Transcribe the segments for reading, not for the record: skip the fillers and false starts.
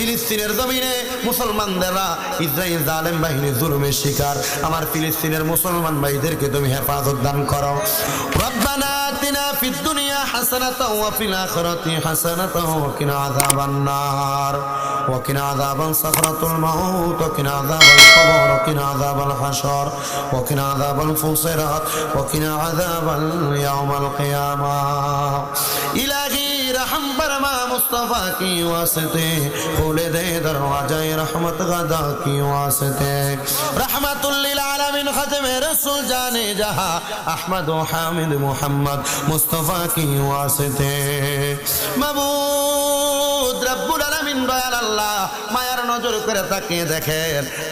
ফিলিস্তিনের জমিনে মুসলমানদেরা ইসরাইল জালেম বাহিনীর জুলুমের শিকার। আমার ফিলিস্তিনের মুসলমান ভাইদেরকে তুমি হেফাজত দান করো। রব্বানা আতিনা ফিদ দুনিয়া হাসানাতাও ওয়া ফিল আখিরাতি হাসানাতাও ওয়া কিনা আযাবান নার ওয়া কিনা আযাবান সাকরাতুল মাউত ওয়া কিনা আযাবাল কবর ওয়া কিনা আযাবাল হাশর ওয়া কিনা আযাবাল ফুসিরাত ওয়া কিনা আযাবাল ইয়াউমাল কিয়ামাহ। ইলাহি रहम फरमा मुस्तफा की वास्ते खोले दे दरवाज़े रहमत गदा की वास्ते रहमतुल लिल आलमीन खत्मे रसूल जाने जहां अहमद व हामिद मोहम्मद मुस्तफा की वास्ते माबूद रब्बुल आलमीन दयाल अल्लाह मायार नजर करे ताकिए देखें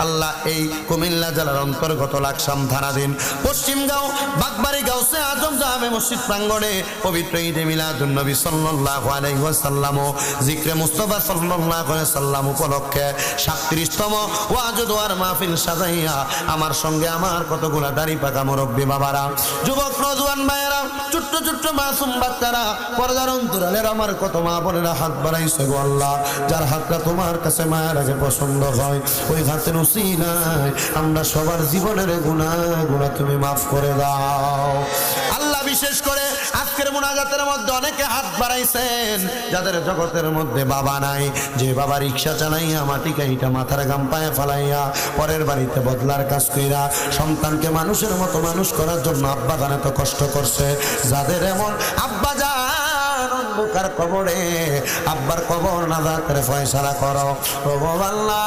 अल्लाह এই কুমিল্লা জেলার অন্তর্গত লাকসাম থানাধীন পশ্চিমগাঁও বাগবাড়ি গাউসে আজম জামে মসজিদ প্রাঙ্গণে পবিত্র ঈদে মিলাদুন নবী সাল্লাল্লাহু আলাইহি ওয়াসাল্লাম জিকরে মুস্তাফা সাল্লাল্লাহু আলাইহি ওয়াসাল্লাম উপলক্ষে 37তম ওয়াজ ও দোয়ার মাহফিল সাজাইয়া আমার সঙ্গে আমার কতগুলা দাড়ি পাকা মুরব্বি বাবারা, যুবক নওজোয়ান ভাইয়েরা, ছোট্ট ছোট্ট মাসুম বাচ্চারা, পর্দার অন্তরালের আমার কত মা বোনেরা হাত বাড়াইছে গো আল্লাহ। যার হাতটা তোমার কাছে মায়ের আগে পছন্দ হয় ওই হাতের উসিলায় আমরা সবার জীবনের গুনাহগুলো তুমি মাফ করে দাও আল্লাহ। বিশেষ করে আজকের মুনাজাতের মধ্যে অনেকে হাত বাড়াইছেন যাদের জগতের মধ্যে বাবা নাই, যে বাবা রিকশা চালাইয়া মাটি কাইটা মাথার গাম পায়ে ফালাইয়া পরের বাড়িতে বদলার কাজ কইরা সন্তানকে মানুষের মতো মানুষ করার জন্য আব্বা জান এত কষ্ট করছে, যাদের এমন আব্বা জান অন্ধকার কবরে আব্বার কবর নাজাতের ফয়সালা করো ও আল্লাহ।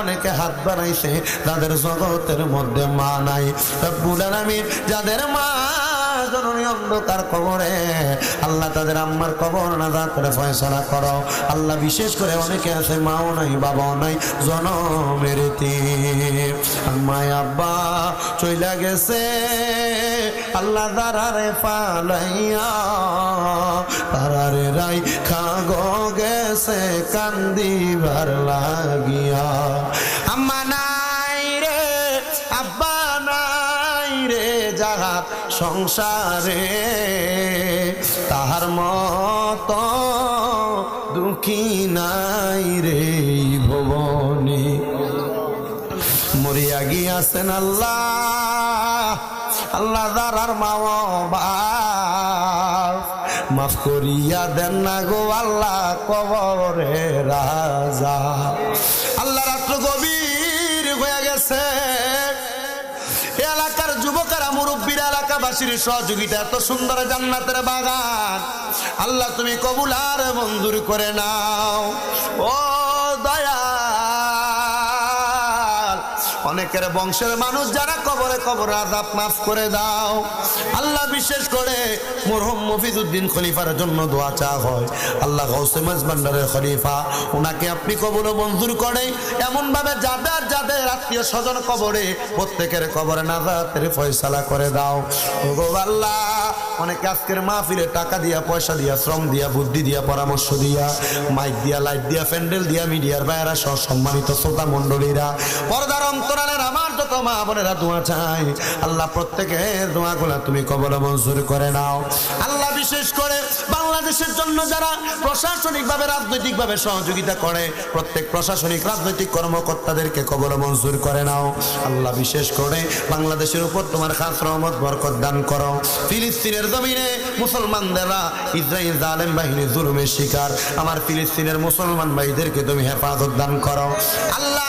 অনেকে হাত বাড়াইছে যাদের জগতের মধ্যে মা নাই, রব্বুল আলামিন যাদের মা জননী অন্ধকার কবরে আল্লাহ তাদের আম্মার কবর নাজাতের ফয়সালা করো আল্লাহ। বিশেষ করে অনেকে আছে মাও নাই বাবাও নাই, জনমের এতিম, আম্মায় আব্বা চইলা গেছে আল্লাহ দারারে পালাইয়া তারারে রাই খাগো গেছে কান্দিবার লাগিয়া। আম্মা নাই রে আব্বা নাই রে জাহাত সংসারে তাহার মতো দুঃখী নাই রে ভুবনে। মরিয়া গিয়াছেন আল্লাহ আল্লাহ দারার মা মাফ করিয়া দেন না গো আল্লাহ কবরে রাজা। আল্লাহ রাত্র গভীর হয়ে গেছে, এলাকার যুবকেরা মুরব্বীরা এলাকাবাসীর সহযোগিতা এত সুন্দর জান্নাতের বাগান আল্লাহ তুমি কবুল আর মঞ্জুর করে নাও ও দয়া। অনেকের বংশের মানুষ যারা কবরে কবর আযাব মাফ করে দাও আল্লাহ। বিশেষ করে মরহুম মফিজউদ্দিন খলিফার জন্য দোয়া চা হয় আল্লাহ। গাউসে মাঝভান্ডারের খলিফা ওনাকে আপনি কবর মঞ্জুর করে এমন ভাবে যাদের যাদের আত্মীয় স্বজন কবরে প্রত্যেকের কবরে নাজাতের ফয়সালা করে দাও ওগো আল্লাহ। অনেকে আজকের মাহফিলে টাকা দিয়া পয়সা দিয়া শ্রম দিয়া বুদ্ধি দিয়া পরামর্শ দিয়া মাইক দিয়া লাইট দিয়া প্যান্ডেল দিয়া মিডিয়ার বাইরা সহ সম্মানিত শ্রোতা মণ্ডলীরা পর্দার অন্তরালের আমার যত মা বোনেরা দোয়া চাই আল্লাহ প্রত্যেকের দোয়াগুলা তুমি কবুল মঞ্জুর করে নাও আল্লাহ। বিশেষ করে বাংলাদেশের জন্য যারা প্রশাসনিকভাবে রাজনৈতিকভাবে সহযোগিতা করে প্রত্যেক প্রশাসনিক রাজনৈতিক কর্মকর্তাদেরকে কবুল মঞ্জুর করে নাও আল্লাহ। বিশেষ করে বাংলাদেশের উপর তোমার খাস রহমত বরকত দান করো। ফিলিস্তিনের জমিনে মুসলমানদেরা ইসরাইল জালেম বাহিনীর জুলুমের শিকার। আমার ফিলিস্তিনের মুসলমান ভাইদেরকে তুমি হেফাজত দান করো আল্লাহ।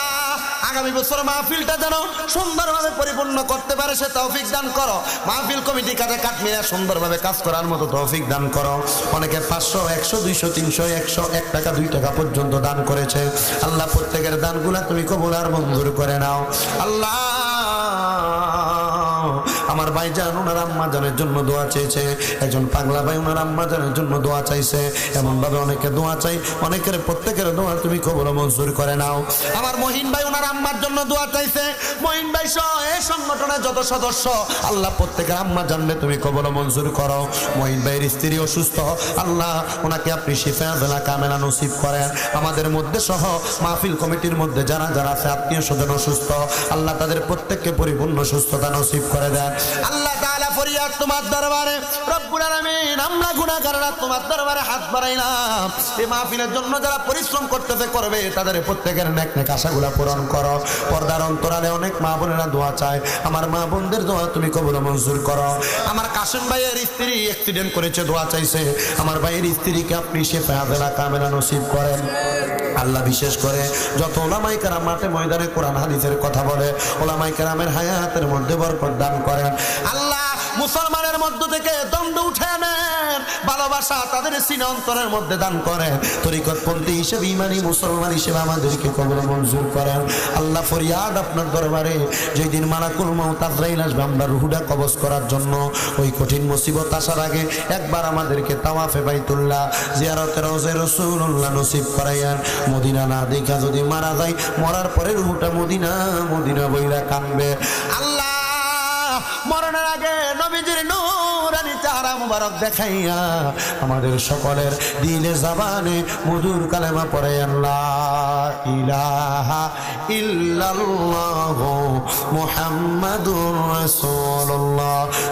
আগামী বছর মাহফিলটা যেন সুন্দরভাবে পরিপূর্ণ করতে পারে সে তৌফিক দান করো। মাহফিল কমিটি কাজে কাট মিলে সুন্দরভাবে কাজ করার মতো তৌফিক দান করো। অনেকে 500 100 200 300 100 1 টাকা 2 টাকা পর্যন্ত দান করেছে আল্লাহ। প্রত্যেকের দানগুলা তুমি কবুল আর মঞ্জুর করে নাও আল্লাহ। আমার ভাইজান ওনার আম্মা জানের জন্য দোয়া চেয়েছে, একজন পাগলা ভাই ওনার আম্মা জানের জন্য দোয়া চাইছে, এমন ভাবে অনেকে দোয়া চাই, অনেকের প্রত্যেকের দোয়া তুমি কবুল মঞ্জুর করে নাও। আমার মহিন ভাই ওনার আম্মার জন্য দোয়া চাইছে, মহিন ভাই সহ এই সংগঠনের যত সদস্য আল্লাহ প্রত্যেকের আম্মা জানলে তুমি কবুল মঞ্জুর করো। মহিন ভাইয়ের স্ত্রী অসুস্থ আল্লাহ ওনাকে আপনি শিফা আজলা কামেলা নসিব করেন। আমাদের মধ্যে সহ মাহফিল কমিটির মধ্যে যারা যারা আছে আত্মীয় স্বজন অসুস্থ আল্লাহ তাদের প্রত্যেককে পরিপূর্ণ সুস্থতা নসিব করে দেন আল্লাহ তাআলা। ফরিয়াদ তোমার দরবারে রব্বুল আলামিন, আমরা গুনাহগাররা তোমার দরবারে হাত বাড়াইলাম। এই মাহফিলের জন্য যারা পরিশ্রম করতেছে করবে, তাদের প্রত্যেকের নেক নেক আশাগুলা পূরণ করো। পর্দার অন্তরালে অনেক মা বোনেরা দোয়া চায়, আমার মা বোনদের দোয়া তুমি কবুল মঞ্জুর করো। আমার কাশেম ভাইয়ের স্ত্রী অ্যাক্সিডেন্ট করেছে, দোয়া চাইছে, আমার ভাইয়ের স্ত্রীকে আপনি শিফা আজলা কামেলা নসিব করেন। আল্লাহ বিশেষ করে যত ওলামায়ে কেরাম মাঠে ময়দানে কোরআন হাদিসের কথা বলে, ওলামায়ে কেরামের হায়াতের মধ্যে বরকত দান করেন। আল্লাহ মুসলমানের মধ্য থেকে দ্বন্দ্ব উঠে নেন, ভালোবাসা তাদের সিনা অন্তরের মধ্যে দান করেন। তরিকতপন্থী হিসেবে, ইমানি মুসলমান হিসেবে আমাদেরকে কবুল মঞ্জুর করেন। আল্লাহ ফরিয়াদ আপনার দরবারে, যেই দিন মালাকুল মউত আজরাইল আসবে আমরা রুহুটা কবজ করার জন্য, ওই কঠিন মুসিবত আসার আগে একবার আমাদেরকে তাওয়াফে বাইতুল্লাহ জিয়ারতে রওজা রাসূলুল্লাহ নসিব করাইয়ান। মদিনা না দেখা যদি মারা যায়, মরার পরে রুহুটা মদিনা মদিনা বইরা কাঁদবে। আল্লাহ মরণের আগে নবীজির নূরানি চেহারা মুবারক দেখাইয়া আমাদের সকলের দিলে জবানে মধুর কালেমা পড়াইয়া লা ইলাহা ইল্লাল্লাহু মুহাম্মাদুর রাসূলুল্লাহ।